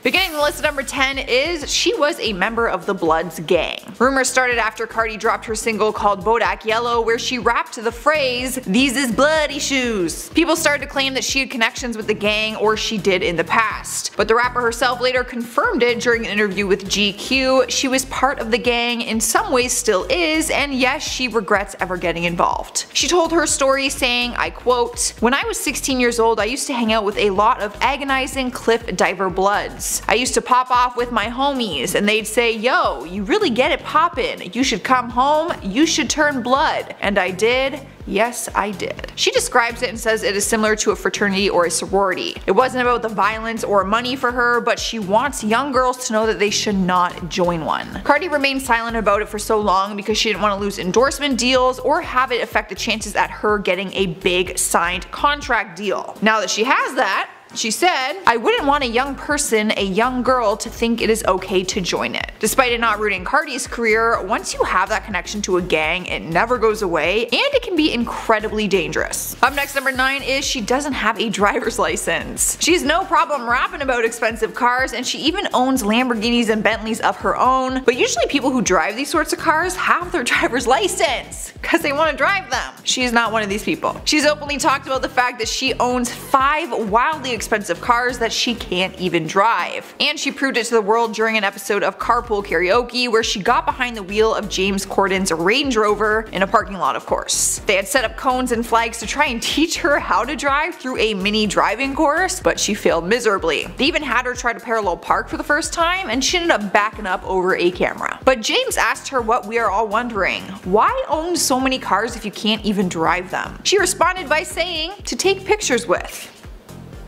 Beginning the list at number 10 is she was a member of the Bloods gang. Rumors started after Cardi dropped her single called Bodak Yellow, where she rapped the phrase, "These is bloody shoes." People started to claim that she had connections with the gang, or she did in the past. But the rapper herself later confirmed it during an interview with GQ. She was part of the gang, in some ways still is, and yes, she regrets ever getting involved. She told her story saying, I quote, "When I was 16 years old, I used to hang out with a lot of agonizing cliff diver bloods. I used to pop off with my homies and they'd say, yo, you really get it poppin', you should come home, you should turn blood. And I did. Yes, I did." She describes it and says it is similar to a fraternity or a sorority. It wasn't about the violence or money for her, but she wants young girls to know that they should not join one. Cardi remained silent about it for so long because she didn't want to lose endorsement deals or have it affect the chances at her getting a big signed contract deal. Now that she has that, she said, "I wouldn't want a young person, a young girl, to think it is okay to join it." Despite it not rooting Cardi's career, once you have that connection to a gang, it never goes away and it can be incredibly dangerous. Up next, number 9 is she doesn't have a driver's license. She has no problem rapping about expensive cars, and she even owns Lamborghinis and Bentleys of her own, but usually people who drive these sorts of cars have their driver's license because they want to drive them. She is not one of these people. She's openly talked about the fact that she owns 5 wildly expensive cars that she can't even drive. And she proved it to the world during an episode of Carpool Karaoke where she got behind the wheel of James Corden's Range Rover in a parking lot, of course. They had set up cones and flags to try and teach her how to drive through a mini driving course, but she failed miserably. They even had her try to parallel park for the first time, and she ended up backing up over a camera. But James asked her what we are all wondering: why own so many cars if you can't even drive them? She responded by saying, "To take pictures with."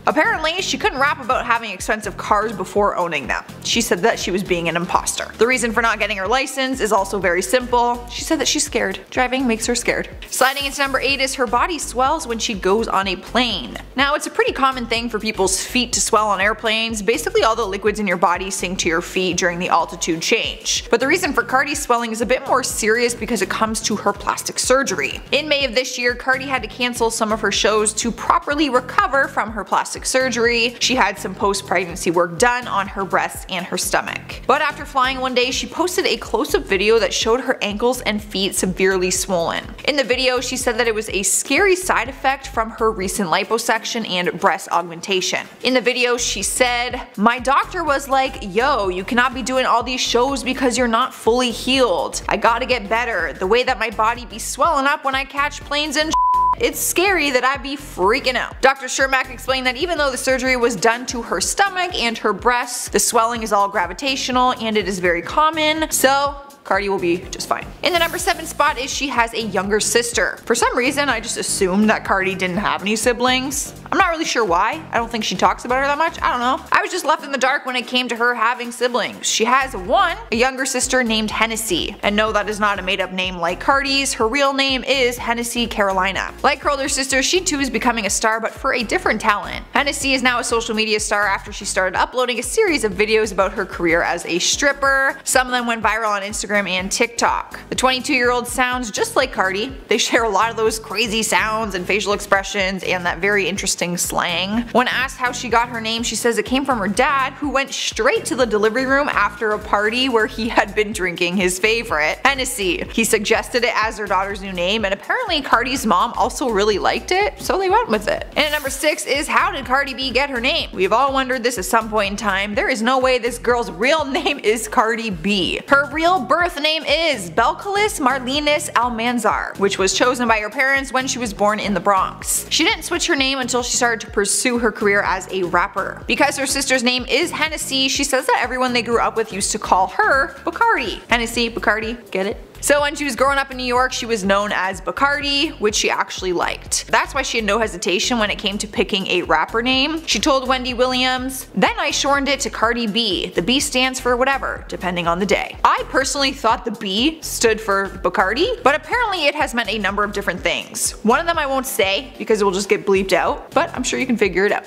Apparently, she couldn't rap about having expensive cars before owning them. She said that she was being an imposter. The reason for not getting her license is also very simple. She said that she's scared. Driving makes her scared. Sliding into number 8 is her body swells when she goes on a plane. Now, it's a pretty common thing for people's feet to swell on airplanes. Basically, all the liquids in your body sink to your feet during the altitude change. But the reason for Cardi's swelling is a bit more serious because it comes to her plastic surgery. In May of this year, Cardi had to cancel some of her shows to properly recover from her plastic surgery. She had some post-pregnancy work done on her breasts and her stomach. But after flying one day, she posted a close-up video that showed her ankles and feet severely swollen. In the video, she said that it was a scary side effect from her recent liposuction and breast augmentation. In the video, she said, "My doctor was like, yo, you cannot be doing all these shows because you're not fully healed. I gotta get better. The way that my body be swelling up when I catch planes and it's scary that I'd be freaking out." Dr. Shermack explained that even though the surgery was done to her stomach and her breasts, the swelling is all gravitational and it is very common, so Cardi will be just fine. In the number 7 spot is she has a younger sister. For some reason, I just assumed that Cardi didn't have any siblings. I'm not really sure why. I don't think she talks about her that much. I don't know. I was just left in the dark when it came to her having siblings. She has a younger sister named Hennessy. And no, that is not a made up name like Cardi's. Her real name is Hennessy Carolina. Like her older sister, she too is becoming a star, but for a different talent. Hennessy is now a social media star after she started uploading a series of videos about her career as a stripper. Some of them went viral on Instagram and TikTok. The 22-year-old sounds just like Cardi. They share a lot of those crazy sounds and facial expressions and that very interesting slang. When asked how she got her name, she says it came from her dad, who went straight to the delivery room after a party where he had been drinking his favorite, Hennessy. He suggested it as their daughter's new name, and apparently Cardi's mom also really liked it, so they went with it. And at number 6 is, how did Cardi B get her name? We've all wondered this at some point in time. There is no way this girl's real name is Cardi B. Her real birth name is Belcalis Marlenis Almanzar, which was chosen by her parents when she was born in the Bronx. She didn't switch her name until she started to pursue her career as a rapper. Because her sister's name is Hennessy, she says that everyone they grew up with used to call her Bacardi. Hennessy, Bacardi, get it? So when she was growing up in New York, she was known as Bacardi, which she actually liked. That's why she had no hesitation when it came to picking a rapper name. She told Wendy Williams, "Then I shortened it to Cardi B. The B stands for whatever, depending on the day." I personally thought the B stood for Bacardi, but apparently it has meant a number of different things. One of them I won't say because it will just get bleeped out, but I'm sure you can figure it out.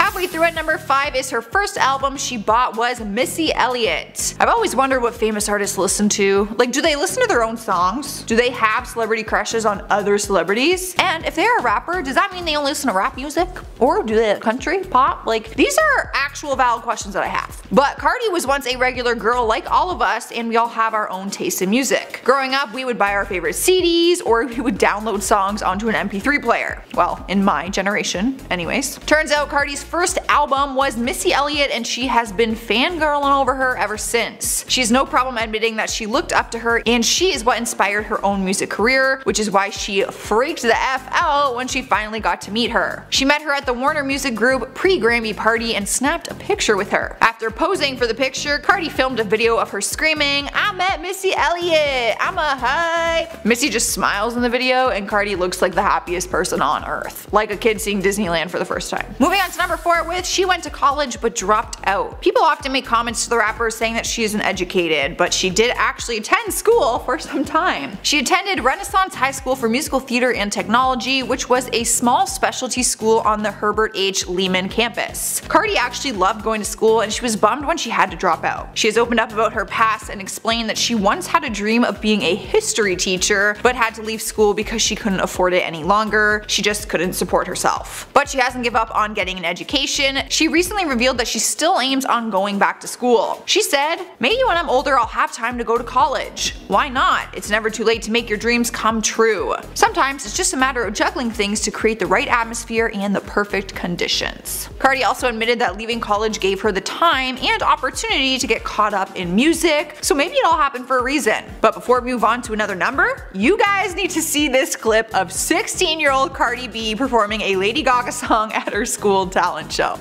Halfway through at number 5 is her first album she bought was Missy Elliott. I've always wondered what famous artists listen to. Like, do they listen to their own songs? Do they have celebrity crushes on other celebrities? And if they're a rapper, does that mean they only listen to rap music? Or do they country, pop? Like, these are actual valid questions that I have. But Cardi was once a regular girl like all of us, and we all have our own taste in music. Growing up, we would buy our favorite CDs, or we would download songs onto an MP3 player. Well, in my generation, anyways. Turns out Cardi's first album was Missy Elliott, and she has been fangirling over her ever since. She has no problem admitting that she looked up to her, and she is what inspired her own music career, which is why she freaked the F out when she finally got to meet her. She met her at the Warner Music Group pre-Grammy party and snapped a picture with her. After posing for the picture, Cardi filmed a video of her screaming, "I met Missy Elliott, I'm a hype." Missy just smiles in the video, and Cardi looks like the happiest person on earth. Like a kid seeing Disneyland for the first time. Moving on to number 4 with she went to college but dropped out. People often make comments to the rapper saying that she isn't educated, but she did actually attend school for some time. She attended Renaissance High School for Musical Theater and Technology, which was a small specialty school on the Herbert H. Lehman campus. Cardi actually loved going to school, and she was bummed when she had to drop out. She has opened up about her past and explained that she once had a dream of being a history teacher, but had to leave school because she couldn't afford it any longer. She just couldn't support herself. But she hasn't given up on getting an education. She recently revealed that she still aims on going back to school. She said, "Maybe when I'm older I'll have time to go to college. Why not? It's never too late to make your dreams come true. Sometimes it's just a matter of juggling things to create the right atmosphere and the perfect conditions." Cardi also admitted that leaving college gave her the time and opportunity to get caught up in music, so maybe it all happened for a reason. But before we move on to another number, you guys need to see this clip of 16-year-old Cardi B performing a Lady Gaga song at her school talent show.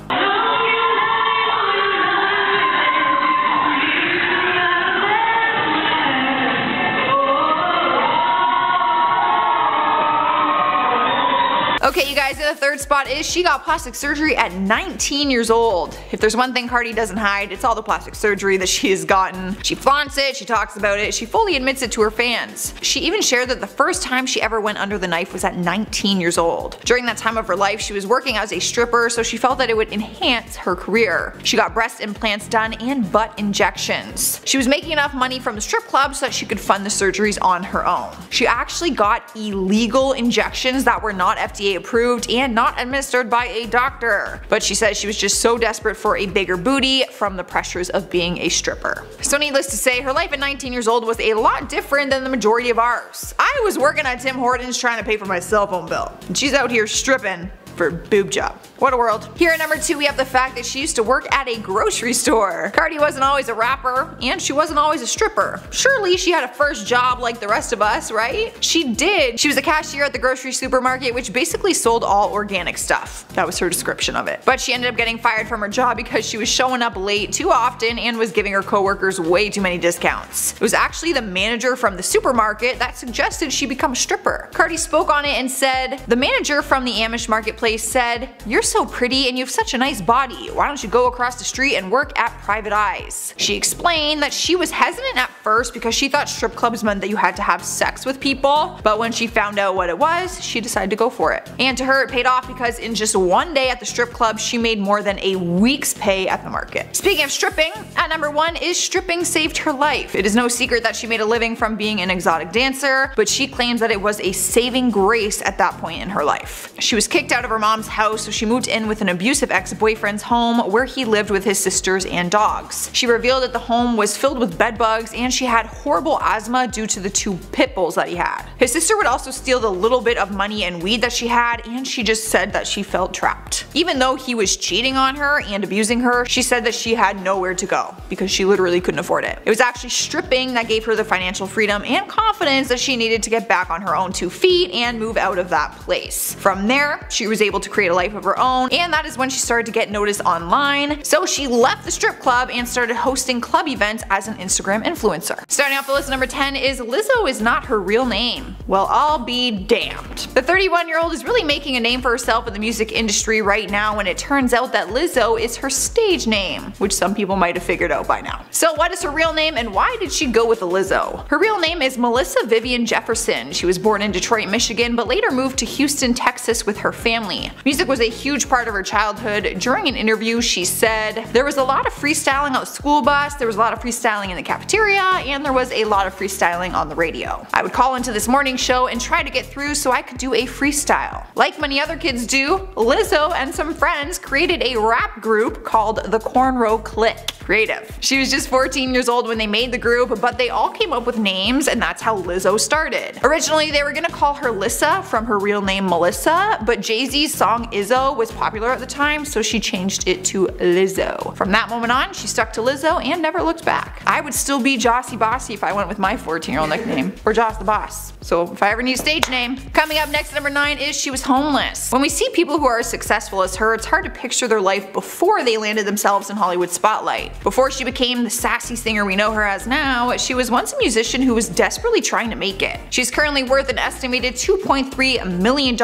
Okay, you guys, the third spot is she got plastic surgery at 19 years old. If there's one thing Cardi doesn't hide, it's all the plastic surgery that she has gotten. She flaunts it, she talks about it, she fully admits it to her fans. She even shared that the first time she ever went under the knife was at 19 years old. During that time of her life, she was working as a stripper, so she felt that it would enhance her career. She got breast implants done and butt injections. She was making enough money from the strip club so that she could fund the surgeries on her own. She actually got illegal injections that were not FDA approved and not administered by a doctor. But she says she was just so desperate for a bigger booty from the pressures of being a stripper. So needless to say, her life at 19 years old was a lot different than the majority of ours. I was working at Tim Hortons trying to pay for my cell phone bill, and she's out here stripping for a boob job. What a world. Here at number 2 we have the fact that she used to work at a grocery store. Cardi wasn't always a rapper, and she wasn't always a stripper. Surely she had a first job like the rest of us, right? She did. She was a cashier at the grocery supermarket, which basically sold all organic stuff. That was her description of it. But she ended up getting fired from her job because she was showing up late too often and was giving her coworkers way too many discounts. It was actually the manager from the supermarket that suggested she become a stripper. Cardi spoke on it and said, "The manager from the Amish marketplace said, 'You're so pretty and you have such a nice body. Why don't you go across the street and work at Private Eyes?'" She explained that she was hesitant at first because she thought strip clubs meant that you had to have sex with people, but when she found out what it was, she decided to go for it. And to her it paid off because in just one day at the strip club she made more than a week's pay at the market. Speaking of stripping, at number 1 is stripping saved her life. It is no secret that she made a living from being an exotic dancer, but she claims that it was a saving grace at that point in her life. She was kicked out of her mom's house, so she moved in with an abusive ex-boyfriend's home where he lived with his sisters and dogs. She revealed that the home was filled with bed bugs and she had horrible asthma due to the 2 pit bulls that he had. His sister would also steal the little bit of money and weed that she had, and she just said that she felt trapped. Even though he was cheating on her and abusing her, she said that she had nowhere to go because she literally couldn't afford it. It was actually stripping that gave her the financial freedom and confidence that she needed to get back on her own 2 feet and move out of that place. From there, she was able to create a life of her own, and that is when she started to get noticed online. So she left the strip club and started hosting club events as an Instagram influencer. Starting off the list, number 10 is Lizzo is not her real name. Well, I'll be damned. The 31-year-old is really making a name for herself in the music industry right now when it turns out that Lizzo is her stage name, which some people might have figured out by now. So what is her real name and why did she go with Lizzo? Her real name is Melissa Vivian Jefferson. She was born in Detroit, Michigan, but later moved to Houston, Texas with her family. 20. Music was a huge part of her childhood. During an interview, she said, "There was a lot of freestyling on the school bus, there was a lot of freestyling in the cafeteria, and there was a lot of freestyling on the radio. I would call into this morning show and try to get through so I could do a freestyle." Like many other kids do, Lizzo and some friends created a rap group called the Cornrow Clique. Creative. She was just 14 years old when they made the group, but they all came up with names, and that's how Lizzo started. Originally, they were gonna call her Lissa from her real name Melissa, but Jay-Z's song Izzo was popular at the time, so she changed it to Lizzo. From that moment on, she stuck to Lizzo and never looked back. I would still be Jossie Bossy if I went with my 14-year-old nickname, or Joss the Boss. So if I ever need a stage name. Coming up next at number 9 is she was homeless. When we see people who are as successful as her, it's hard to picture their life before they landed themselves in Hollywood spotlight. Before she became the sassy singer we know her as now, she was once a musician who was desperately trying to make it. She's currently worth an estimated $2.3 million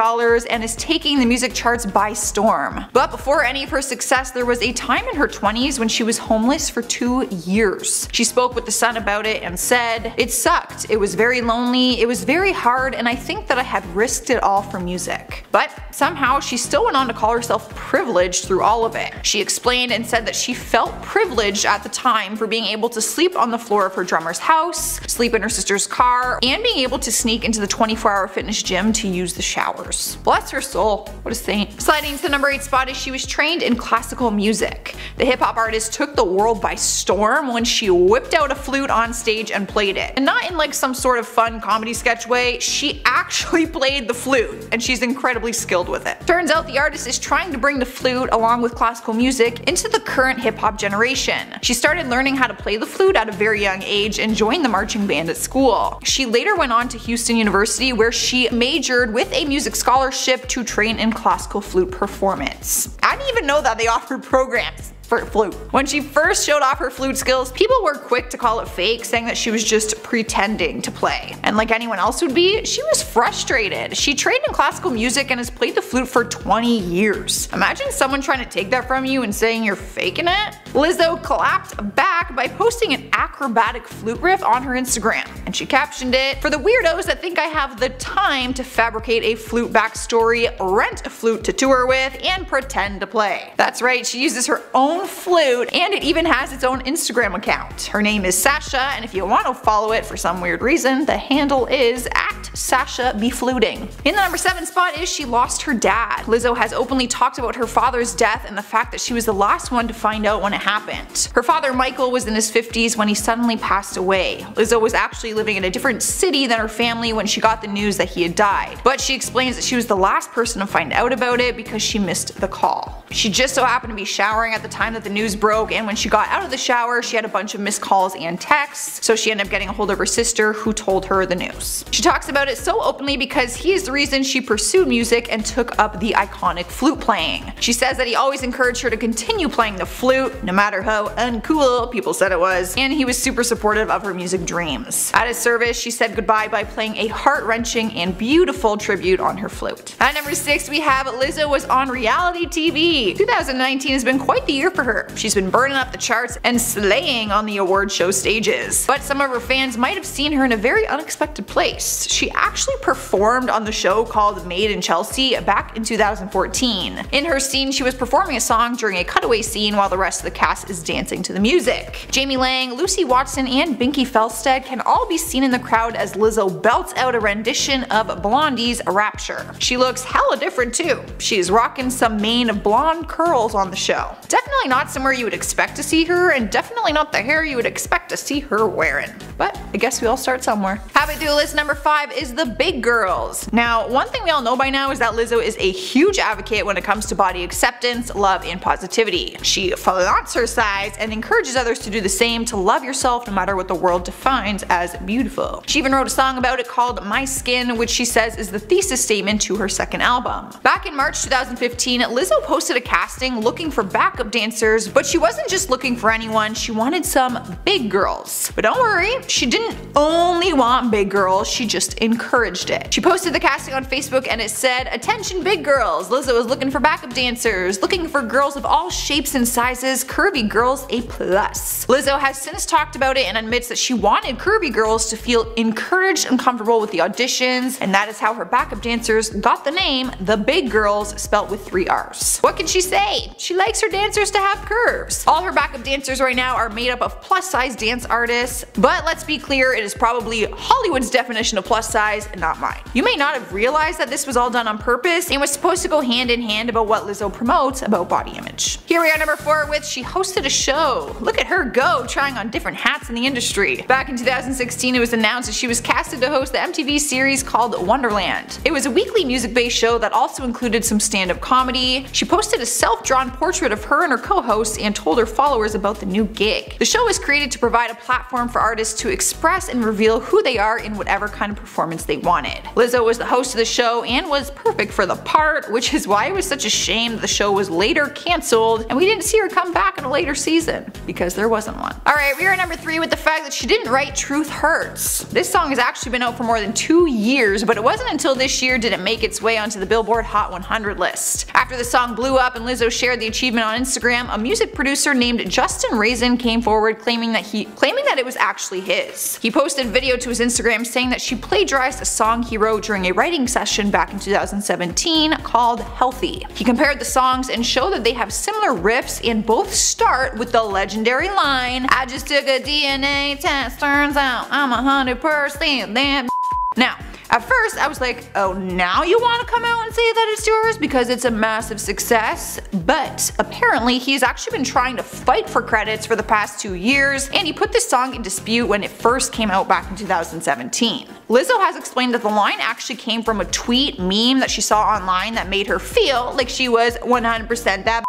and is taking the music charts by storm. But before any of her success, there was a time in her 20s when she was homeless for 2 years. She spoke with The Sun about it and said, "It sucked. It was very lonely, it was very hard, and I think that I had risked it all for music." But somehow she still went on to call herself privileged through all of it. She explained and said that she felt privileged at the time for being able to sleep on the floor of her drummer's house, sleep in her sister's car, and being able to sneak into the 24-hour fitness gym to use the showers. Bless her soul. What a saint. Sliding to the number 8 spot is she was trained in classical music. The hip-hop artist took the world by storm when she whipped out a flute on stage and played it. And not in like some sort of fun comedy sketch way, she actually played the flute, and she's incredibly skilled with it. Turns out the artist is trying to bring the flute along with classical music into the current hip-hop generation. She started learning how to play the flute at a very young age and joined the marching band at school. She later went on to Houston University where she majored with a music scholarship to train in classical flute performance. I didn't even know that they offered programs for flute. When she first showed off her flute skills, people were quick to call it fake, saying that she was just pretending to play. And like anyone else would be, she was frustrated. She trained in classical music and has played the flute for 20 years. Imagine someone trying to take that from you and saying you're faking it. Lizzo clapped back by posting an acrobatic flute riff on her Instagram, and she captioned it, "For the weirdos that think I have the time to fabricate a flute backstory, rent a flute to tour with, and pretend to play." That's right, she uses her own flute, and it even has its own Instagram account. Her name is Sasha, and if you want to follow it for some weird reason, the handle is @SashaBeFluting. In the number 7 spot is she lost her dad. Lizzo has openly talked about her father's death and the fact that she was the last one to find out when it happened. Her father Michael was in his 50s when he suddenly passed away. Lizzo was actually living in a different city than her family when she got the news that he had died, but she explains that she was the last person to find out about it because she missed the call. She just so happened to be showering at the time that the news broke, and when she got out of the shower she had a bunch of missed calls and texts, so she ended up getting a hold of her sister who told her the news. She talks about it so openly because he is the reason she pursued music and took up the iconic flute playing. She says that he always encouraged her to continue playing the flute, no matter how uncool people said it was, and he was super supportive of her music dreams. At his service, she said goodbye by playing a heart-wrenching and beautiful tribute on her flute. At number 6 we have Lizzo was on reality TV. 2019 has been quite the year for her. She's been burning up the charts and slaying on the award show stages. But some of her fans might have seen her in a very unexpected place. She actually performed on the show called Made in Chelsea back in 2014. In her scene, she was performing a song during a cutaway scene while the rest of the cast is dancing to the music. Jamie Lang, Lucy Watson, and Binky Felstead can all be seen in the crowd as Lizzo belts out a rendition of Blondie's Rapture. She looks hella different too. She's rocking some mane of blonde curls on the show. Definitely not somewhere you would expect to see her, and definitely not the hair you would expect to see her wearing. But I guess we all start somewhere. Halfway through the list, number 5 is the big girls. Now, one thing we all know by now is that Lizzo is a huge advocate when it comes to body acceptance, love, and positivity. She flaunts her size and encourages others to do the same, to love yourself no matter what the world defines as beautiful. She even wrote a song about it called My Skin, which she says is the thesis statement to her second album. Back in March 2015, Lizzo posted a casting looking for backup dancers dancers, but she wasn't just looking for anyone, she wanted some big girls. But don't worry, she didn't only want big girls, she just encouraged it. She posted the casting on Facebook and it said, "Attention big girls, Lizzo is looking for backup dancers, looking for girls of all shapes and sizes, curvy girls a plus." Lizzo has since talked about it and admits that she wanted curvy girls to feel encouraged and comfortable with the auditions, and that is how her backup dancers got the name The Big Girls, spelt with 3 R's. What can she say? She likes her dancers to have curves. All her backup dancers right now are made up of plus size dance artists, but let's be clear, it is probably Hollywood's definition of plus size and not mine. You may not have realized that this was all done on purpose and was supposed to go hand in hand about what Lizzo promotes about body image. Here we are number 4 with she hosted a show. Look at her go, trying on different hats in the industry. Back in 2016 it was announced that she was casted to host the MTV series called Wonderland. It was a weekly music-based show that also included some stand-up comedy. She posted a self-drawn portrait of her and her co-hosts and told her followers about the new gig. The show was created to provide a platform for artists to express and reveal who they are in whatever kind of performance they wanted. Lizzo was the host of the show and was perfect for the part, which is why it was such a shame that the show was later cancelled and we didn't see her come back in a later season, because there wasn't one. Alright, we are number 3 with the fact that she didn't write Truth Hurts. This song has actually been out for more than 2 years, but it wasn't until this year did it make its way onto the Billboard Hot 100 list. After the song blew up and Lizzo shared the achievement on Instagram, a music producer named Justin Raisin came forward claiming that it was actually his. He posted a video to his Instagram saying that she plagiarized a song he wrote during a writing session back in 2017 called Healthy. He compared the songs and showed that they have similar riffs and both start with the legendary line, "I just took a DNA test, turns out I'm 100% that." Now, at first I was like, oh, now you want to come out and say that it's yours because it's a massive success? But apparently he's actually been trying to fight for credits for the past 2 years, and he put this song in dispute when it first came out back in 2017. Lizzo has explained that the line actually came from a tweet meme that she saw online that made her feel like she was 100% that.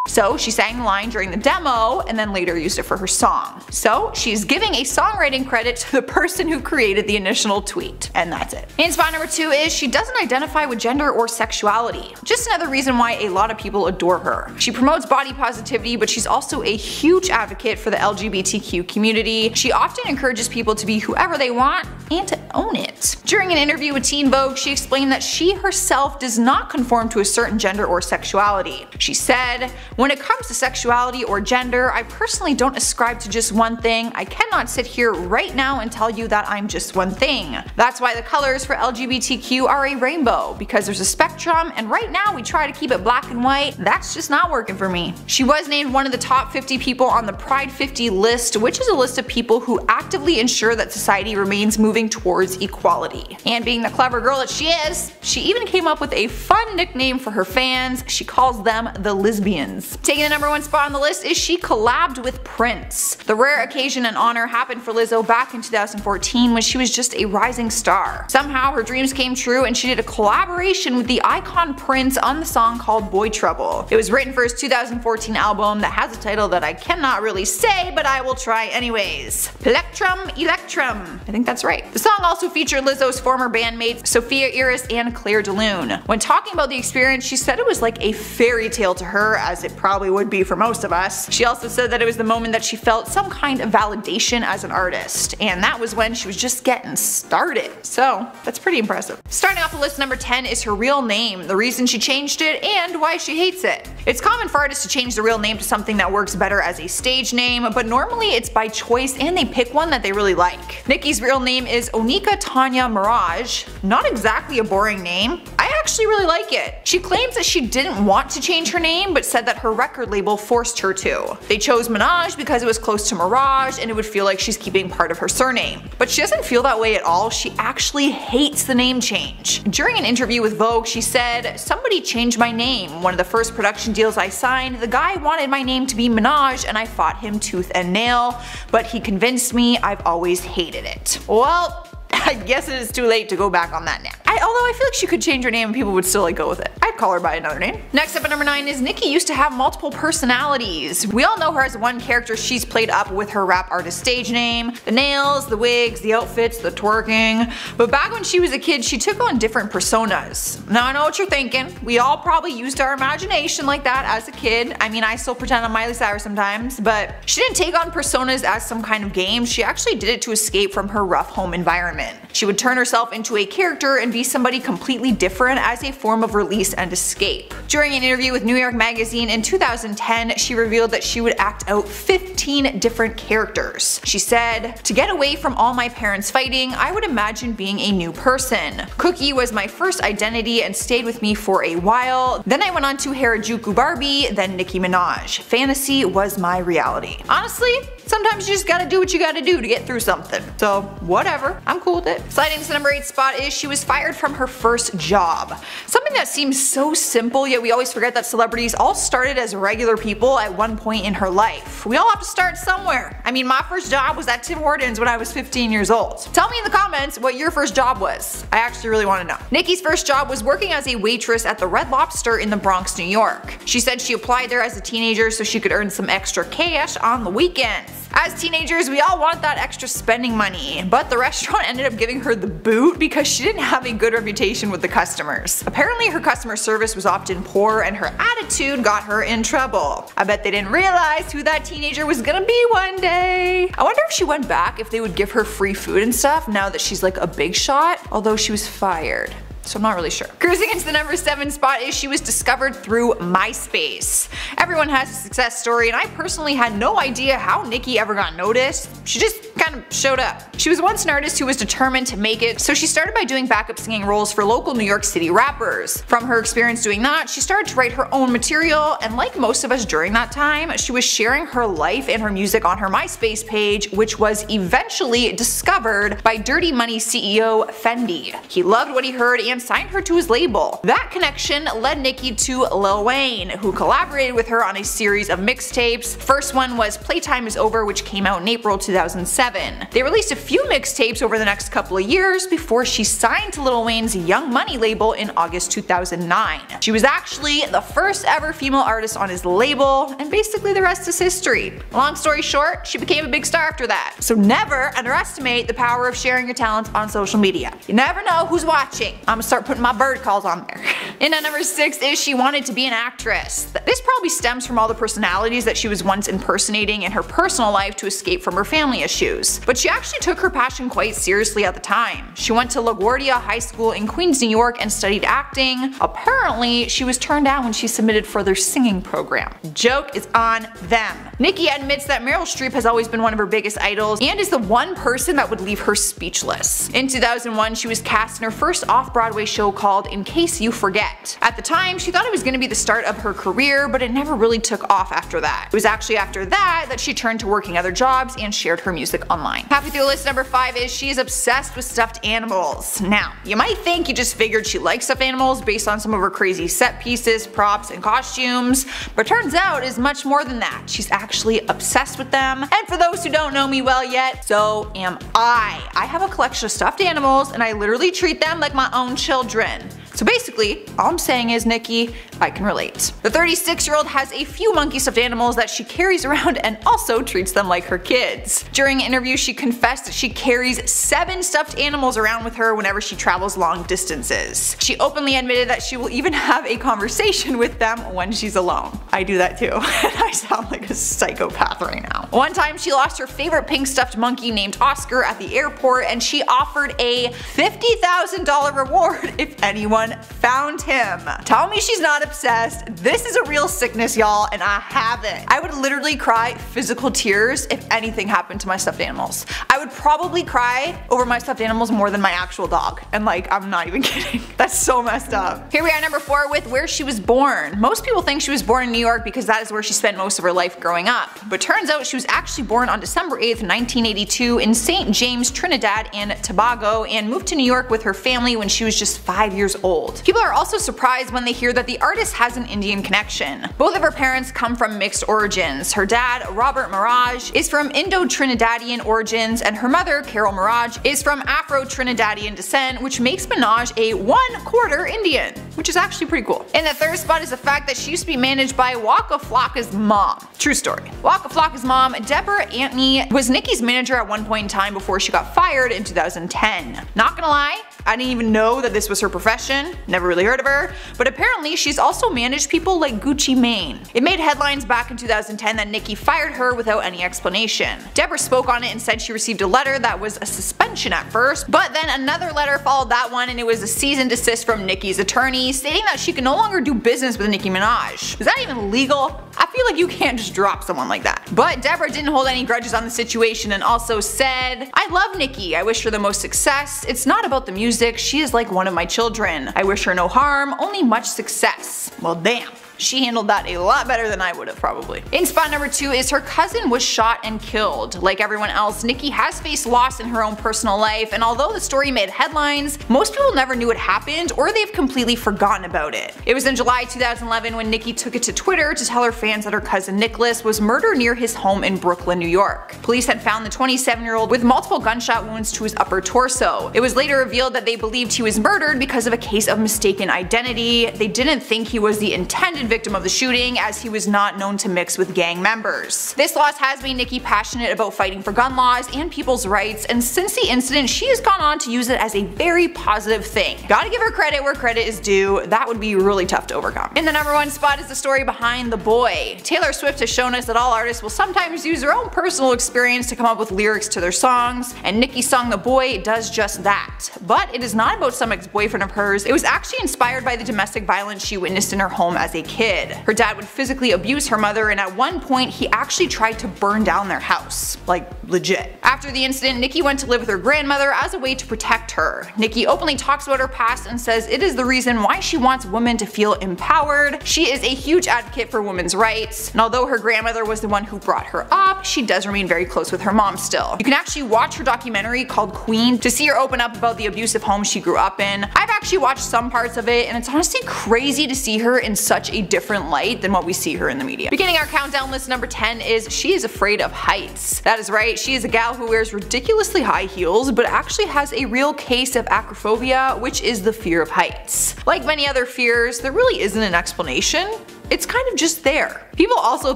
So she sang the line during the demo and then later used it for her song. So she's giving a songwriting credit to the person who created the initial tweet. And that's it. And spot number 2 is she doesn't identify with gender or sexuality. Just another reason why a lot of people adore her. She promotes body positivity, but she's also a huge advocate for the LGBTQ community. She often encourages people to be whoever they want and to own it. During an interview with Teen Vogue, she explained that she herself does not conform to a certain gender or sexuality. She said, "When it comes to sexuality or gender, I personally don't ascribe to just one thing. I cannot sit here right now and tell you that I'm just one thing. That's why the colors for LGBTQ are a rainbow, because there's a spectrum, and right now we try to keep it black and white. That's just not working for me." She was named one of the top 50 people on the Pride 50 list, which is a list of people who actively ensure that society remains moving towards equality. And being the clever girl that she is, she even came up with a fun nickname for her fans. She calls them the Lesbians. Taking the number 1 spot on the list is she collabed with Prince. The rare occasion and honor happened for Lizzo back in 2014 when she was just a rising star. Somehow her dreams came true and she did a collaboration with the icon Prince on the song called Boy Trouble. It was written for his 2014 album that has a title that I cannot really say, but I will try anyways. Plectrum Electrum. I think that's right. The song also featured Lizzo's former bandmates Sophia Iris and Claire de Lune. When talking about the experience, she said it was like a fairy tale to her, as it probably would be for most of us. She also said that it was the moment that she felt some kind of validation as an artist, and that was when she was just getting started. So that's pretty impressive. Starting off the list, number 10 is her real name, the reason she changed it, and why she hates it. It's common for artists to change the real name to something that works better as a stage name, but normally it's by choice and they pick one that they really like. Nicki's real name is Onika Tanya Mirage. Not exactly a boring name. I actually really like it. She claims that she didn't want to change her name, but said that her record label forced her to. They chose Minaj because it was close to Mirage and it would feel like she's keeping part of her surname. But she doesn't feel that way at all. She actually hates the name change. During an interview with Vogue, she said, "Somebody changed my name. One of the first production deals I signed, the guy wanted my name to be Minaj and I fought him tooth and nail, but he convinced me. I've always hated it." Well, I guess it is too late to go back on that now. Although I feel like she could change her name and people would still like go with it. I'd call her by another name. Next up at number 9 is Nicki used to have multiple personalities. We all know her as one character she's played up with her rap artist stage name, the nails, the wigs, the outfits, the twerking. But back when she was a kid, she took on different personas. Now I know what you're thinking. We all probably used our imagination like that as a kid. I mean, I still pretend I'm Miley Cyrus sometimes, but she didn't take on personas as some kind of game. She actually did it to escape from her rough home environment. She would turn herself into a character and be somebody completely different as a form of release and escape. During an interview with New York Magazine in 2010, she revealed that she would act out 15 different characters. She said, "To get away from all my parents fighting, I would imagine being a new person. Cookie was my first identity and stayed with me for a while. Then I went on to Harajuku Barbie, then Nicki Minaj. Fantasy was my reality." Honestly, sometimes you just gotta do what you gotta do to get through something. So whatever, I'm cool with it. Sliding to the number 8 spot is she was fired from her first job. Something that seems so simple, yet we always forget that celebrities all started as regular people at one point in her life. We all have to start somewhere. I mean, my first job was at Tim Hortons when I was 15 years old. Tell me in the comments what your first job was. I actually really want to know. Nicki's first job was working as a waitress at the Red Lobster in the Bronx, New York. She said she applied there as a teenager so she could earn some extra cash on the weekends. As teenagers, we all want that extra spending money, but the restaurant ended up giving her the boot because she didn't have a good reputation with the customers. Apparently her customer service was often poor and her attitude got her in trouble. I bet they didn't realize who that teenager was gonna be one day. I wonder if she went back if they would give her free food and stuff now that she's like a big shot, although she was fired. So I'm not really sure. Cruising into the number 7 spot is she was discovered through MySpace. Everyone has a success story and I personally had no idea how Nicki ever got noticed. She just kind of showed up. She was once an artist who was determined to make it, so she started by doing backup singing roles for local New York City rappers. From her experience doing that, she started to write her own material, and like most of us during that time, she was sharing her life and her music on her MySpace page, which was eventually discovered by Dirty Money CEO Fendi. He loved what he heard and signed her to his label. That connection led Nicki to Lil Wayne, who collaborated with her on a series of mixtapes. First one was Playtime Is Over, which came out in April 2007. They released a few mixtapes over the next couple of years before she signed to Lil Wayne's Young Money label in August 2009. She was actually the first ever female artist on his label, and basically the rest is history. Long story short, she became a big star after that. So never underestimate the power of sharing your talents on social media. You never know who's watching. I'm gonna start putting my bird calls on there. And at number 6 is she wanted to be an actress. This probably stems from all the personalities that she was once impersonating in her personal life to escape from her family issues. But she actually took her passion quite seriously at the time. She went to LaGuardia High School in Queens, New York and studied acting. Apparently, she was turned down when she submitted for their singing program. Joke is on them. Nicki admits that Meryl Streep has always been one of her biggest idols and is the one person that would leave her speechless. In 2001, she was cast in her first off-Broadway show called In Case You Forget. At the time, she thought it was going to be the start of her career, but it never really took off after that. It was actually after that she turned to working other jobs and shared her music online. Halfway through the list, number 5 is she is obsessed with stuffed animals. Now, you might think you just figured she likes stuffed animals based on some of her crazy set pieces, props, and costumes, but turns out it's much more than that. She's actually obsessed with them, and for those who don't know me well yet, so am I. I have a collection of stuffed animals and I literally treat them like my own children. So basically, all I'm saying is, Nicki, I can relate. The 36-year-old has a few monkey stuffed animals that she carries around and also treats them like her kids. During an interview, she confessed that she carries 7 stuffed animals around with her whenever she travels long distances. She openly admitted that she will even have a conversation with them when she's alone. I do that too. I sound like a psychopath right now. One time, she lost her favorite pink stuffed monkey named Oscar at the airport, and she offered a $50,000 reward if anyone found him. Tell me she's not obsessed. This is a real sickness, y'all, and I have it. I would literally cry physical tears if anything happened to my stuffed animals. I would probably cry over my stuffed animals more than my actual dog. And like, I'm not even kidding. That's so messed up. Here we are, number 4, with where she was born. Most people think she was born in New York because that is where she spent most of her life growing up. But turns out she was actually born on December 8th, 1982 in St. James, Trinidad and Tobago, and moved to New York with her family when she was just 5 years old. old. People are also surprised when they hear that the artist has an Indian connection. Both of her parents come from mixed origins. Her dad, Robert Maraj, is from Indo-Trinidadian origins, and her mother, Carol Maraj, is from Afro-Trinidadian descent, which makes Minaj a 1/4 Indian, which is actually pretty cool. In the third spot is the fact that she used to be managed by Waka Flocka's mom. True story. Waka Flocka's mom, Deborah Antony, was Nicki's manager at one point in time before she got fired in 2010. Not gonna lie, I didn't even know that this was her profession, never really heard of her, but apparently she's also managed people like Gucci Mane. It made headlines back in 2010 that Nicki fired her without any explanation. Deborah spoke on it and said she received a letter that was a suspension at first, but then another letter followed that one and it was a cease and desist from Nicki's attorney stating that she can no longer do business with Nicki Minaj. Is that even legal? I feel like you can't just drop someone like that. But Deborah didn't hold any grudges on the situation and also said, "I love Nicki, I wish her the most success. It's not about the music, she is like one of my children. I wish her no harm, only much success." Well damn. She handled that a lot better than I would have probably. In spot number 2 is her cousin was shot and killed. Like everyone else, Nicki has faced loss in her own personal life, and although the story made headlines, most people never knew it happened or they've completely forgotten about it. It was in July 2011 when Nicki took it to Twitter to tell her fans that her cousin Nicholas was murdered near his home in Brooklyn, New York. Police had found the 27-year-old with multiple gunshot wounds to his upper torso. It was later revealed that they believed he was murdered because of a case of mistaken identity. They didn't think he was the intended victim of the shooting, as he was not known to mix with gang members. This loss has made Nicki passionate about fighting for gun laws and people's rights, and since the incident she has gone on to use it as a very positive thing. Gotta give her credit where credit is due, that would be really tough to overcome. In the number 1 spot is the story behind The Boy. Taylor Swift has shown us that all artists will sometimes use their own personal experience to come up with lyrics to their songs, and Nicki's song The Boy does just that. But it is not about some ex-boyfriend of hers, it was actually inspired by the domestic violence she witnessed in her home as a kid. Her dad would physically abuse her mother, and at one point he actually tried to burn down their house. Like, legit. After the incident, Nicki went to live with her grandmother as a way to protect her. Nicki openly talks about her past and says it is the reason why she wants women to feel empowered. She is a huge advocate for women's rights, and although her grandmother was the one who brought her up, she does remain very close with her mom still. You can actually watch her documentary called Queen to see her open up about the abusive home she grew up in. I've actually watched some parts of it, and it's honestly crazy to see her in such a different light than what we see her in the media. Beginning our countdown list, number 10 is she is afraid of heights. That is right, she is a gal who wears ridiculously high heels but actually has a real case of acrophobia, which is the fear of heights. Like many other fears, there really isn't an explanation. It's kind of just there. People also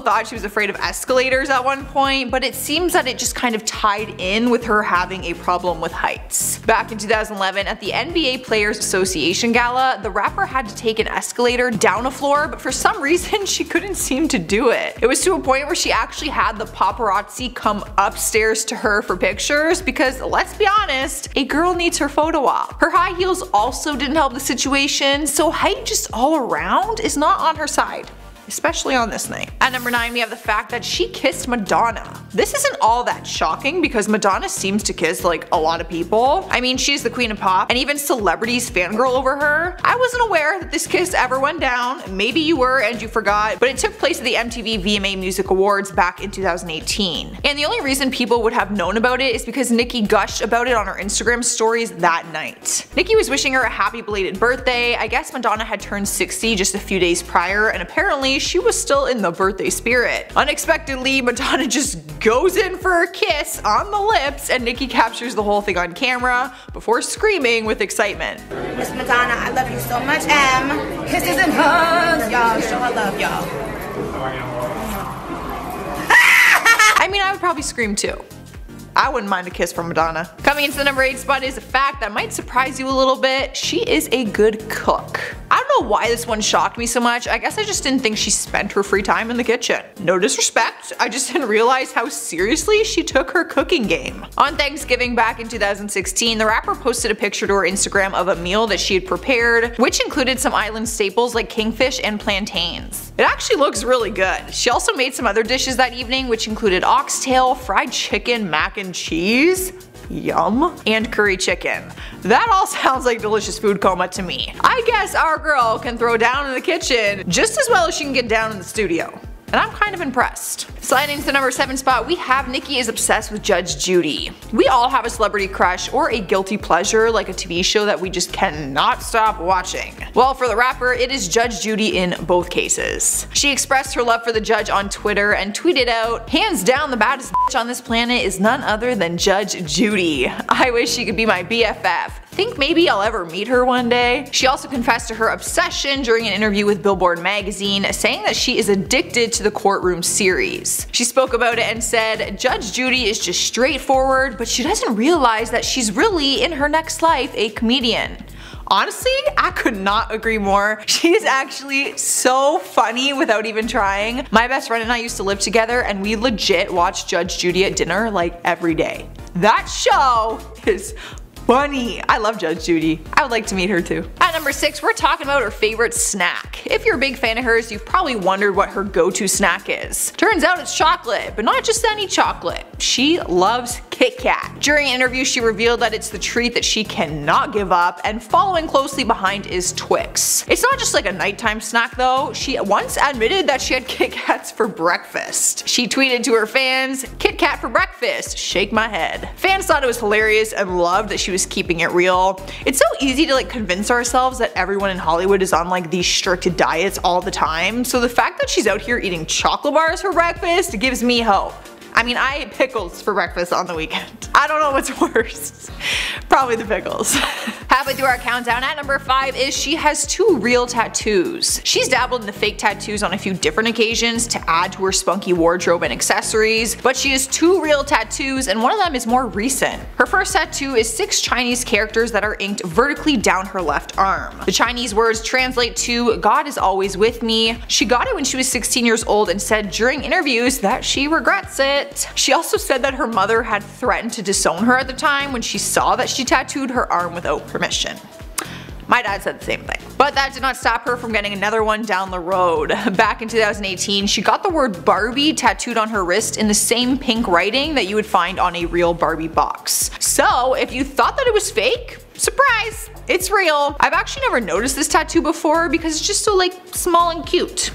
thought she was afraid of escalators at one point, but it seems that it just kind of tied in with her having a problem with heights. Back in 2011 at the NBA Players Association Gala, the rapper had to take an escalator down a floor, but for some reason she couldn't seem to do it. It was to a point where she actually had the paparazzi come upstairs to her for pictures because, let's be honest, a girl needs her photo op. Her high heels also didn't help the situation, so height just all around is not on her side. Especially on this night. At number 9 we have the fact that she kissed Madonna. This isn't all that shocking because Madonna seems to kiss like a lot of people. I mean, she's the queen of pop and even celebrities fangirl over her. I wasn't aware that this kiss ever went down. Maybe you were and you forgot, but it took place at the MTV VMA Music Awards back in 2018. And the only reason people would have known about it is because Nicki gushed about it on her Instagram stories that night. Nicki was wishing her a happy belated birthday. I guess Madonna had turned 60 just a few days prior, and apparently she was still in the birthday spirit. Unexpectedly, Madonna just goes in for a kiss on the lips, and Nicki captures the whole thing on camera before screaming with excitement. Miss Madonna, I love you so much, kisses and hugs, y'all. Show I love y'all. I mean, I would probably scream too. I wouldn't mind a kiss from Madonna. Coming into the number 8 spot is a fact that might surprise you a little bit. She is a good cook. I don't know why this one shocked me so much. I guess I just didn't think she spent her free time in the kitchen. No disrespect, I just didn't realize how seriously she took her cooking game. On Thanksgiving back in 2016, the rapper posted a picture to her Instagram of a meal that she had prepared, which included some island staples like kingfish and plantains. It actually looks really good. She also made some other dishes that evening, which included oxtail, fried chicken, mac and cheese, yum, and curry chicken. That all sounds like delicious food coma to me. I guess our girl can throw down in the kitchen just as well as she can get down in the studio. and I'm kind of impressed. Sliding to the number 7 spot, we have Nicki is obsessed with Judge Judy. We all have a celebrity crush or a guilty pleasure like a TV show that we just cannot stop watching. Well, for the rapper, it is Judge Judy in both cases. She expressed her love for the judge on Twitter and tweeted out, "Hands down the baddest bitch on this planet is none other than Judge Judy. I wish she could be my BFF. Think maybe I'll ever meet her one day." She also confessed to her obsession during an interview with Billboard magazine, saying that she is addicted to the Courtroom series. She spoke about it and said, "Judge Judy is just straightforward, but she doesn't realize that she's really, in her next life, a comedian." Honestly, I could not agree more. She is actually so funny without even trying. My best friend and I used to live together and we legit watched Judge Judy at dinner like every day. That show is funny. I love Judge Judy. I would like to meet her too. At number 6, we're talking about her favorite snack. If you're a big fan of hers, you've probably wondered what her go-to snack is. Turns out it's chocolate, but not just any chocolate. She loves Kit Kat. During an interview, she revealed that it's the treat that she cannot give up, and following closely behind is Twix. It's not just like a nighttime snack though. She once admitted that she had Kit Kats for breakfast. She tweeted to her fans, "Kit Kat for breakfast, shake my head." Fans thought it was hilarious and loved that she was keeping it real. It's so easy to convince ourselves that everyone in Hollywood is on these strict diets all the time, so the fact that she's out here eating chocolate bars for breakfast gives me hope. I mean, I ate pickles for breakfast on the weekend. I don't know what's worse. Probably the pickles. Halfway through our countdown, at number 5 is she has 2 real tattoos. She's dabbled in the fake tattoos on a few different occasions to add to her spunky wardrobe and accessories, but she has 2 real tattoos and one of them is more recent. Her first tattoo is 6 Chinese characters that are inked vertically down her left arm. The Chinese words translate to "God is always with me." She got it when she was 16 years old and said during interviews that she regrets it. She also said that her mother had threatened to disown her at the time when she saw that she tattooed her arm without permission. My dad said the same thing. But that did not stop her from getting another one down the road. Back in 2018, she got the word Barbie tattooed on her wrist in the same pink writing that you would find on a real Barbie box. So if you thought that it was fake, surprise! It's real. I've actually never noticed this tattoo before because it's just so small and cute.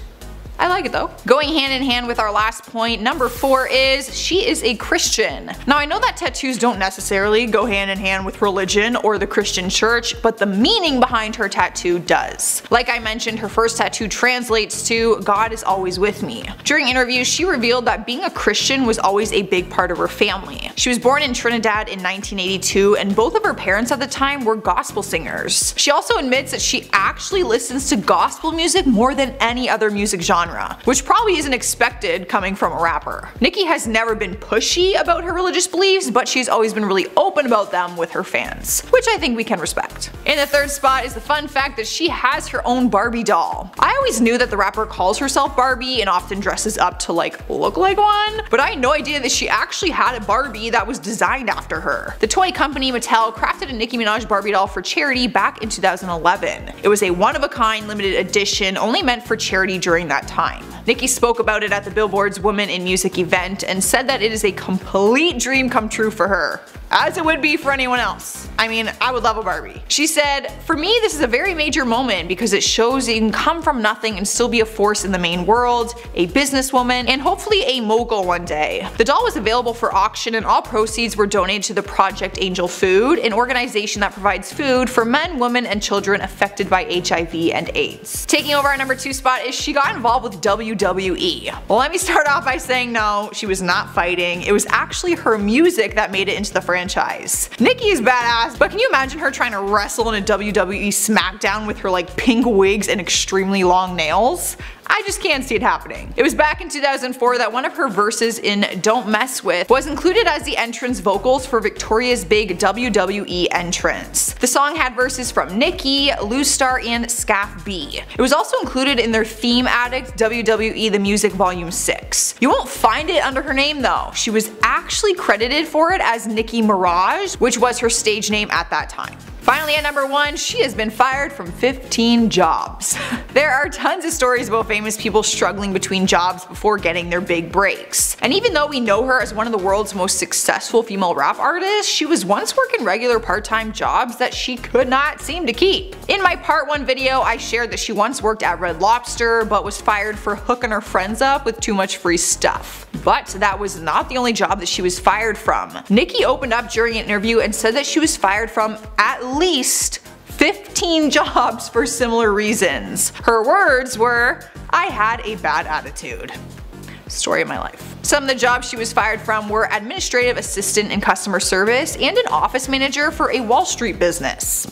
I like it though. Going hand in hand with our last point, number 4 is she is a Christian. Now I know that tattoos don't necessarily go hand in hand with religion or the Christian church, but the meaning behind her tattoo does. Like I mentioned, her first tattoo translates to "God is always with me." During interviews, she revealed that being a Christian was always a big part of her family. She was born in Trinidad in 1982 and both of her parents at the time were gospel singers. She also admits that she actually listens to gospel music more than any other music genre, which probably isn't expected coming from a rapper. Nicki has never been pushy about her religious beliefs, but she's always been really open about them with her fans, which I think we can respect. In the 3rd spot is the fun fact that she has her own Barbie doll. I always knew that the rapper calls herself Barbie and often dresses up to look like one, but I had no idea that she actually had a Barbie that was designed after her. The toy company Mattel crafted a Nicki Minaj Barbie doll for charity back in 2011. It was a one-of-a-kind limited edition only meant for charity during that time. Nicki spoke about it at the Billboard's Women in Music event and said that it is a complete dream come true for her, as it would be for anyone else. I mean, I would love a Barbie. She said, "For me this is a very major moment because it shows you can come from nothing and still be a force in the main world, a businesswoman, and hopefully a mogul one day." The doll was available for auction and all proceeds were donated to the Project Angel Food, an organization that provides food for men, women, and children affected by HIV and AIDS. Taking over our number 2 spot is she got involved with WWE. Well, let me start off by saying no, she was not fighting. It was actually her music that made it into the franchise. Nicki is badass, but can you imagine her trying to wrestle in a WWE SmackDown with her pink wigs and extremely long nails? I just can't see it happening. It was back in 2004 that one of her verses in Don't Mess With was included as the entrance vocals for Victoria's big WWE entrance. The song had verses from Nicki, Lou Star, and Scaff B. It was also included in their Theme Addict WWE The Music Volume 6. You won't find it under her name though. She was actually credited for it as Nicki Mirage, which was her stage name at that time. Finally, Finally at number 1, she has been fired from 15 jobs. There are tons of stories about famous people struggling between jobs before getting their big breaks. And even though we know her as one of the world's most successful female rap artists, she was once working regular part-time jobs that she could not seem to keep. In my part 1 video, I shared that she once worked at Red Lobster but was fired for hooking her friends up with too much free stuff. But that was not the only job that she was fired from. Nicki opened up during an interview and said that she was fired from at least 15 jobs for similar reasons. Her words were, "I had a bad attitude." Story of my life. Some of the jobs she was fired from were administrative assistant in customer service and an office manager for a Wall Street business.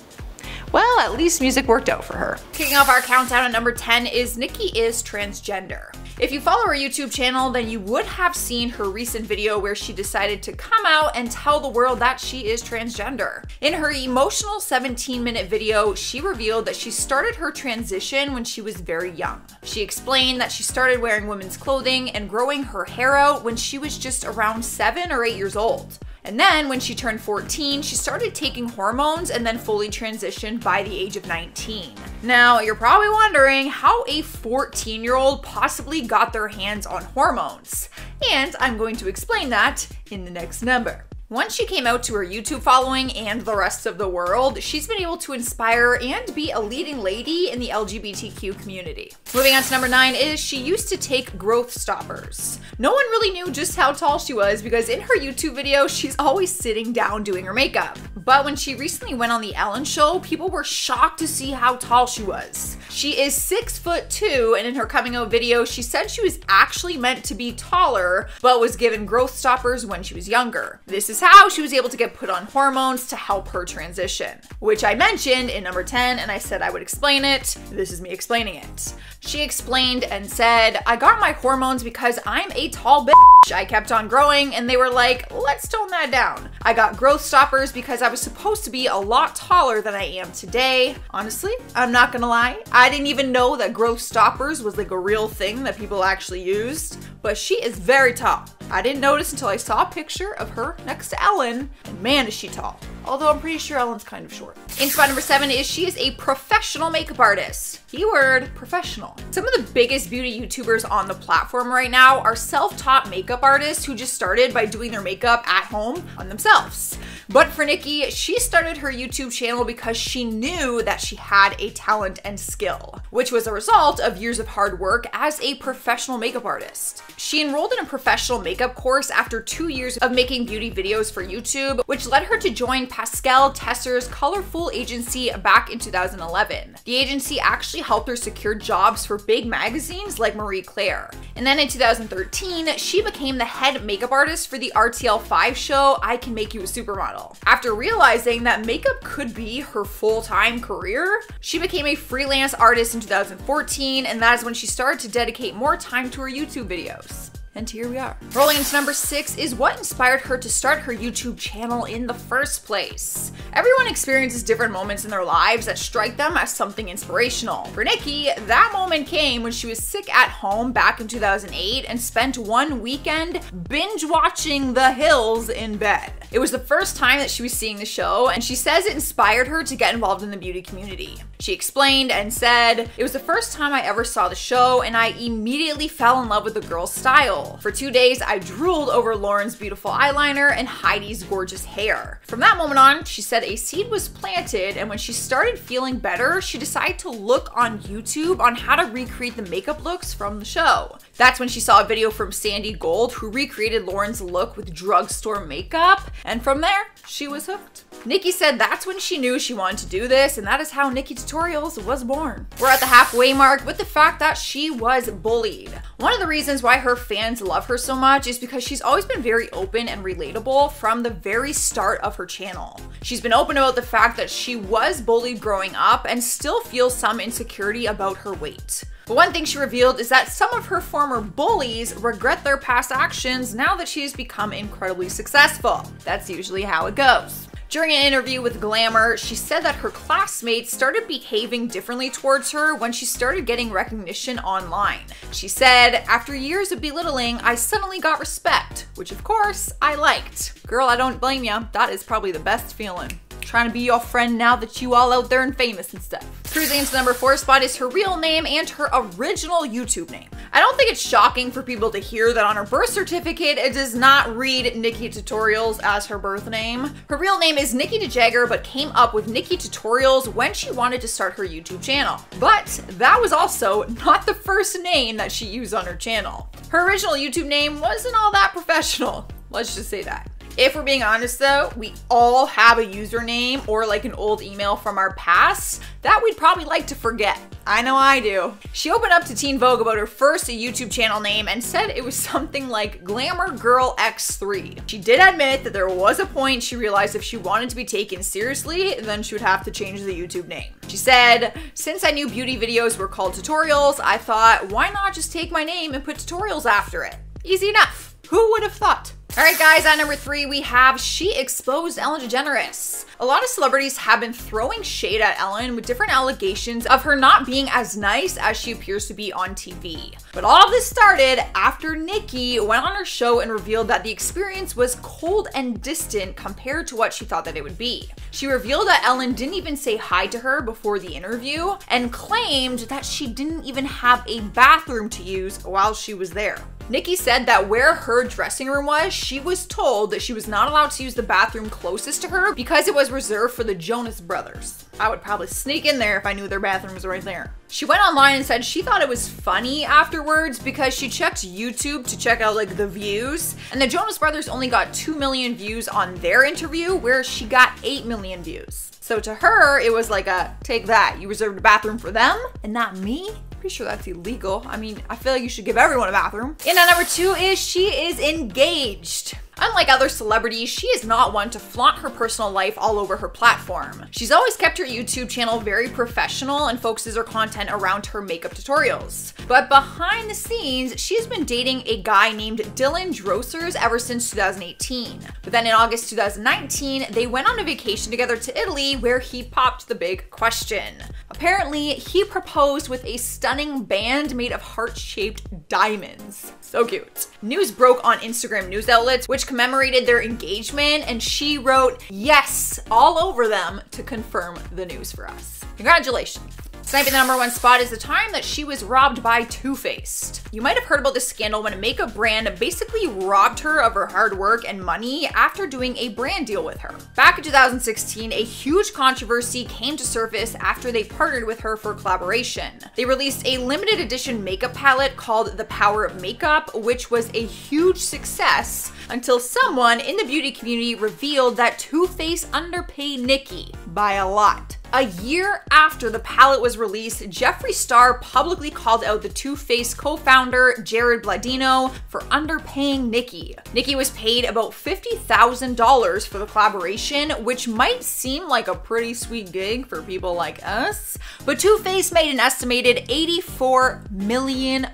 Well, at least music worked out for her. Kicking off our countdown at number 10 is Nicki is transgender. If you follow her YouTube channel, then you would have seen her recent video where she decided to come out and tell the world that she is transgender. In her emotional 17-minute video, she revealed that she started her transition when she was very young. She explained that she started wearing women's clothing and growing her hair out when she was just around 7 or 8 years old. And then when she turned 14, she started taking hormones and then fully transitioned by the age of 19. Now, you're probably wondering how a 14-year-old possibly got their hands on hormones. And I'm going to explain that in the next number. Once she came out to her YouTube following and the rest of the world, she's been able to inspire and be a leading lady in the LGBTQ community. Moving on to number 9 is she used to take growth stoppers. No one really knew just how tall she was because in her YouTube video, she's always sitting down doing her makeup. But when she recently went on the Ellen Show, people were shocked to see how tall she was. She is 6'2", and in her coming out video, she said she was actually meant to be taller, but was given growth stoppers when she was younger. This is how she was able to get put on hormones to help her transition, which I mentioned in number 10, and I said I would explain it. This is me explaining it. She explained and said, "I got my hormones because I'm a tall bitch. I kept on growing and they were like, let's tone that down. I got growth stoppers because I was supposed to be a lot taller than I am today." Honestly, I'm not gonna lie, I didn't even know that growth stoppers was like a real thing that people actually used, but she is very tall. I didn't notice until I saw a picture of her next to Ellen, and man is she tall. Although I'm pretty sure Ellen's kind of short. In spot number 7 is she is a professional makeup artist. Keyword, professional. Some of the biggest beauty YouTubers on the platform right now are self-taught makeup artists who just started by doing their makeup at home on themselves. But for Nicki, she started her YouTube channel because she knew that she had a talent and skill, which was a result of years of hard work as a professional makeup artist. She enrolled in a professional makeup course after 2 years of making beauty videos for YouTube, which led her to join Pascal Tesser's Colorful agency back in 2011. The agency actually helped her secure jobs for big magazines like Marie Claire. And then in 2013, she became the head makeup artist for the RTL5 show I Can Make You a Supermodel. After realizing that makeup could be her full-time career, she became a freelance artist in 2014, and that is when she started to dedicate more time to her YouTube videos. And here we are. Rolling into number 6 is what inspired her to start her YouTube channel in the first place. Everyone experiences different moments in their lives that strike them as something inspirational. For Nicki, that moment came when she was sick at home back in 2008 and spent one weekend binge watching The Hills in bed. It was the first time that she was seeing the show, and she says it inspired her to get involved in the beauty community. She explained and said, "It was the first time I ever saw the show, and I immediately fell in love with the girl's style. For 2 days, I drooled over Lauren's beautiful eyeliner and Heidi's gorgeous hair. From that moment on," she said, "a seed was planted, and when she started feeling better, she decided to look on YouTube on how to recreate the makeup looks from the show. That's when she saw a video from Sandy Gold, who recreated Lauren's look with drugstore makeup, and from there, she was hooked." Nicki said that's when she knew she wanted to do this, and that is how Nicki Tutorials was born. We're at the halfway mark with the fact that she was bullied. One of the reasons why her fans love her so much is because she's always been very open and relatable from the very start of her channel. She's been open about the fact that she was bullied growing up and still feels some insecurity about her weight. But one thing she revealed is that some of her former bullies regret their past actions now that she has become incredibly successful. That's usually how it goes. During an interview with Glamour, she said that her classmates started behaving differently towards her when she started getting recognition online. She said, "After years of belittling, I suddenly got respect, which of course I liked." Girl, I don't blame ya. That is probably the best feeling. trying to be your friend now that you all out there and famous and stuff. Cruising into the number 4 spot is her real name and her original YouTube name. I don't think it's shocking for people to hear that on her birth certificate it does not read Nikki Tutorials as her birth name. Her real name is Nikki DeJagger, but came up with Nikki Tutorials when she wanted to start her YouTube channel. But that was also not the first name that she used on her channel. Her original YouTube name wasn't all that professional. Let's just say that. If we're being honest though, we all have a username or like an old email from our past that we'd probably like to forget. I know I do. She opened up to Teen Vogue about her first YouTube channel name and said it was something like Glamour Girl X3. She did admit that there was a point she realized if she wanted to be taken seriously, then she would have to change the YouTube name. She said, since I knew beauty videos were called tutorials, I thought, why not just take my name and put tutorials after it? Easy enough. Who would have thought? Alright guys, at number 3 we have She Exposed Ellen DeGeneres. A lot of celebrities have been throwing shade at Ellen with different allegations of her not being as nice as she appears to be on TV. But all of this started after Nikki went on her show and revealed that the experience was cold and distant compared to what she thought that it would be. She revealed that Ellen didn't even say hi to her before the interview and claimed that she didn't even have a bathroom to use while she was there. Nikki said that where her dressing room was, she was told that she was not allowed to use the bathroom closest to her because it was reserved for the Jonas Brothers. I would probably sneak in there if I knew their bathroom was right there. She went online and said she thought it was funny afterwards because she checked YouTube to check out like the views, and the Jonas Brothers only got 2 million views on their interview, where she got 8 million views. So to her, it was like a, take that, you reserved a bathroom for them and not me? Pretty sure that's illegal. I mean, I feel like you should give everyone a bathroom. And at number 2 is she is engaged. Unlike other celebrities, she is not one to flaunt her personal life all over her platform. She's always kept her YouTube channel very professional and focuses her content around her makeup tutorials. But behind the scenes, she's been dating a guy named Dylan Drossers ever since 2018. But then in August 2019, they went on a vacation together to Italy where he popped the big question. Apparently, he proposed with a stunning band made of heart-shaped diamonds. So cute. News broke on Instagram news outlets, which commemorated their engagement, and she wrote yes all over them to confirm the news for us. Congratulations. Sniping the number 1 spot is the time that she was robbed by Too Faced. You might have heard about this scandal when a makeup brand basically robbed her of her hard work and money after doing a brand deal with her. Back in 2016, a huge controversy came to surface after they partnered with her for collaboration. They released a limited edition makeup palette called The Power of Makeup, which was a huge success until someone in the beauty community revealed that Too Faced underpaid Nikki by a lot. A year after the palette was released, Jeffree Star publicly called out the Too Faced co-founder Jared Bladino for underpaying Nikki. Nikki was paid about $50,000 for the collaboration, which might seem like a pretty sweet gig for people like us, but Too Faced made an estimated $84 million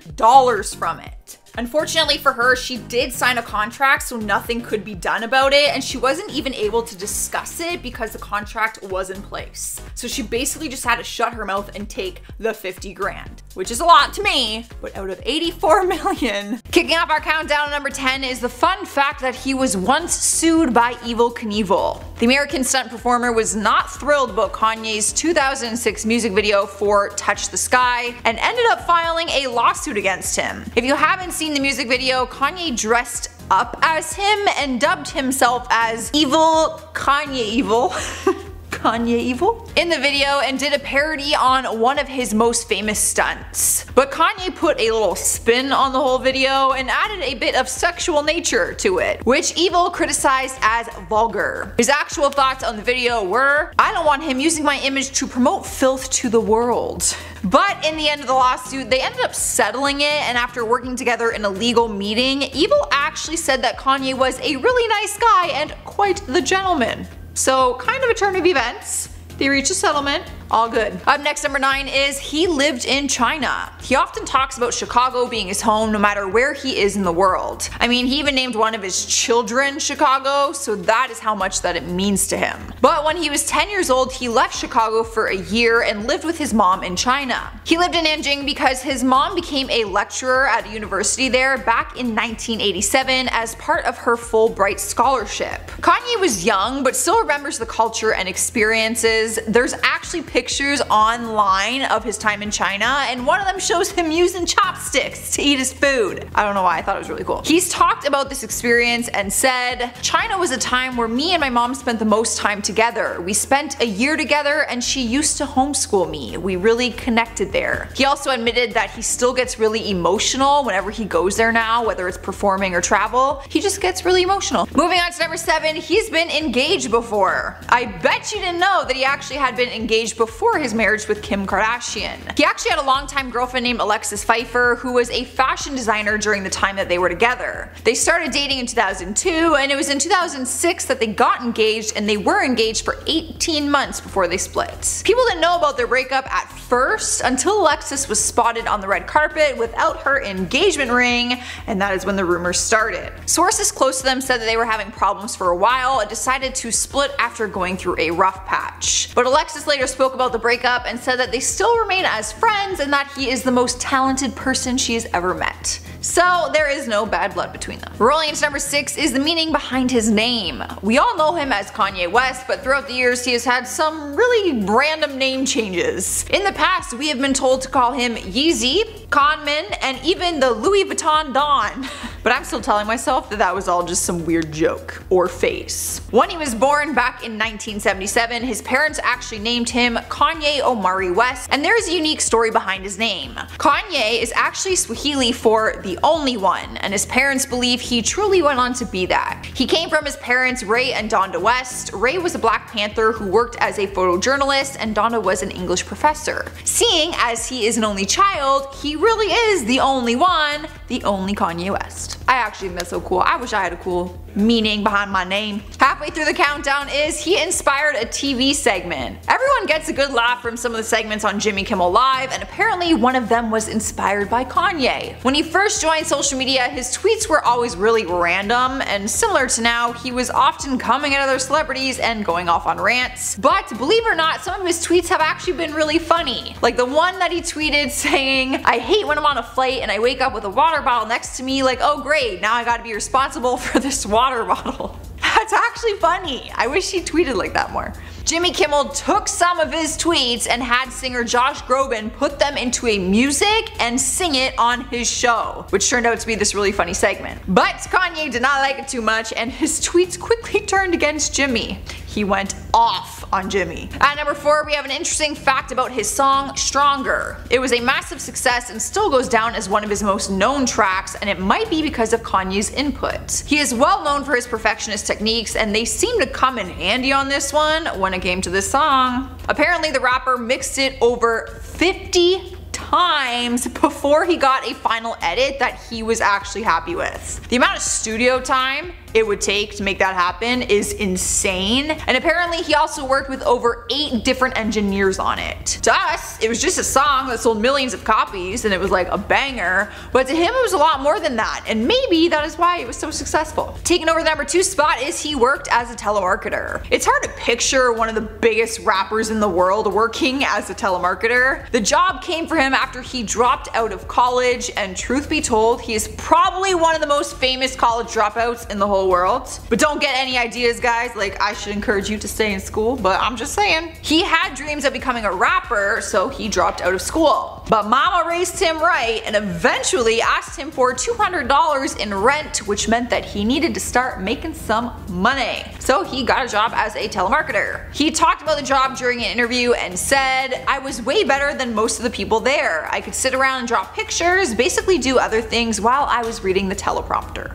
from it. Unfortunately for her, she did sign a contract, so nothing could be done about it, and she wasn't even able to discuss it because the contract was in place. So she basically just had to shut her mouth and take the 50 grand, which is a lot to me, but out of 84 million. Kicking off our countdown at number 10 is the fun fact that he was once sued by Evel Knievel. The American stunt performer was not thrilled about Kanye's 2006 music video for Touch the Sky and ended up filing a lawsuit against him. If you haven't seen the music video, Kanye dressed up as him and dubbed himself as Evil Kanye Evil. Kanye Evil in the video, and did a parody on one of his most famous stunts. But Kanye put a little spin on the whole video and added a bit of sexual nature to it, which Evil criticized as vulgar. His actual thoughts on the video were, I don't want him using my image to promote filth to the world. But in the end of the lawsuit, they ended up settling it, and after working together in a legal meeting, Evil actually said that Kanye was a really nice guy and quite the gentleman. So kind of a turn of events. They reached a settlement, All good. Up next, number 9 is he lived in China. He often talks about Chicago being his home no matter where he is in the world. I mean, he even named one of his children Chicago, so that is how much that it means to him. But when he was 10 years old, he left Chicago for a year and lived with his mom in China. He lived in Nanjing because his mom became a lecturer at a university there back in 1987 as part of her Fulbright scholarship. Kanye was young but still remembers the culture and experiences. There's actually pictures online of his time in China, and one of them shows him using chopsticks to eat his food. I don't know why, I thought it was really cool. He's talked about this experience and said, "China was a time where me and my mom spent the most time together. We spent a year together and she used to homeschool me. We really connected there." He also admitted that he still gets really emotional whenever he goes there now, whether it's performing or travel. He just gets really emotional. Moving on to number 7, he's been engaged before. I bet you didn't know that he actually had been engaged before his marriage with Kim Kardashian. He actually had a longtime girlfriend named Alexis Pfeiffer, who was a fashion designer during the time that they were together. They started dating in 2002, and it was in 2006 that they got engaged, and they were engaged for 18 months before they split. People didn't know about their breakup at first until Alexis was spotted on the red carpet without her engagement ring, and that is when the rumors started. Sources close to them said that they were having problems for a while and decided to split after going through a rough patch. But Alexis later spoke about the breakup and said that they still remain as friends and that he is the most talented person she has ever met. So there is no bad blood between them. Rolling into number 6 is the meaning behind his name. We all know him as Kanye West, but throughout the years he has had some really random name changes. In the past, we have been told to call him Yeezy, Conman, and even the Louis Vuitton Don. But I'm still telling myself that that was all just some weird joke or face. When he was born back in 1977, his parents actually named him Kanye Omari West, and there is a unique story behind his name. Kanye is actually Swahili for the only one, and his parents believe he truly went on to be that. He came from his parents Ray and Donda West. Ray was a Black Panther who worked as a photojournalist, and Donda was an English professor. Seeing as he is an only child, he really is the only one, the only Kanye West. I actually think that's so cool. I wish I had a cool meaning behind my name. Halfway through the countdown is he inspired a TV segment. Everyone gets a good laugh from some of the segments on Jimmy Kimmel Live, and apparently one of them was inspired by Kanye. When he first joined social media, his tweets were always really random, and similar to now, he was often coming at other celebrities and going off on rants. But believe it or not, some of his tweets have actually been really funny. Like the one that he tweeted saying, "I hate when I'm on a flight and I wake up with a water bottle next to me, like, oh great, now I gotta be responsible for this water bottle." That's actually funny. I wish he tweeted like that more. Jimmy Kimmel took some of his tweets and had singer Josh Groban put them into a music and sing it on his show, which turned out to be this really funny segment. But Kanye did not like it too much, and his tweets quickly turned against Jimmy. He went off on Jimmy. At number 4, we have an interesting fact about his song Stronger. It was a massive success and still goes down as one of his most known tracks, and it might be because of Kanye's input. He is well known for his perfectionist techniques, and they seem to come in handy on this one when it came to this song. Apparently the rapper mixed it over 50 times before he got a final edit that he was actually happy with. The amount of studio time it would take to make that happen is insane, and apparently he also worked with over 8 different engineers on it. To us, it was just a song that sold millions of copies and it was like a banger, but to him it was a lot more than that, and maybe that is why it was so successful. Taking over the number 2 spot is he worked as a telemarketer. It's hard to picture one of the biggest rappers in the world working as a telemarketer. The job came for him after he dropped out of college, and truth be told, he is probably one of the most famous college dropouts in the whole world. But don't get any ideas, guys, like I should encourage you to stay in school, but I'm just saying. He had dreams of becoming a rapper, so he dropped out of school. But mama raised him right and eventually asked him for $200 in rent, which meant that he needed to start making some money. So he got a job as a telemarketer. He talked about the job during an interview and said, "I was way better than most of the people there. I could sit around and draw pictures, basically do other things while I was reading the teleprompter."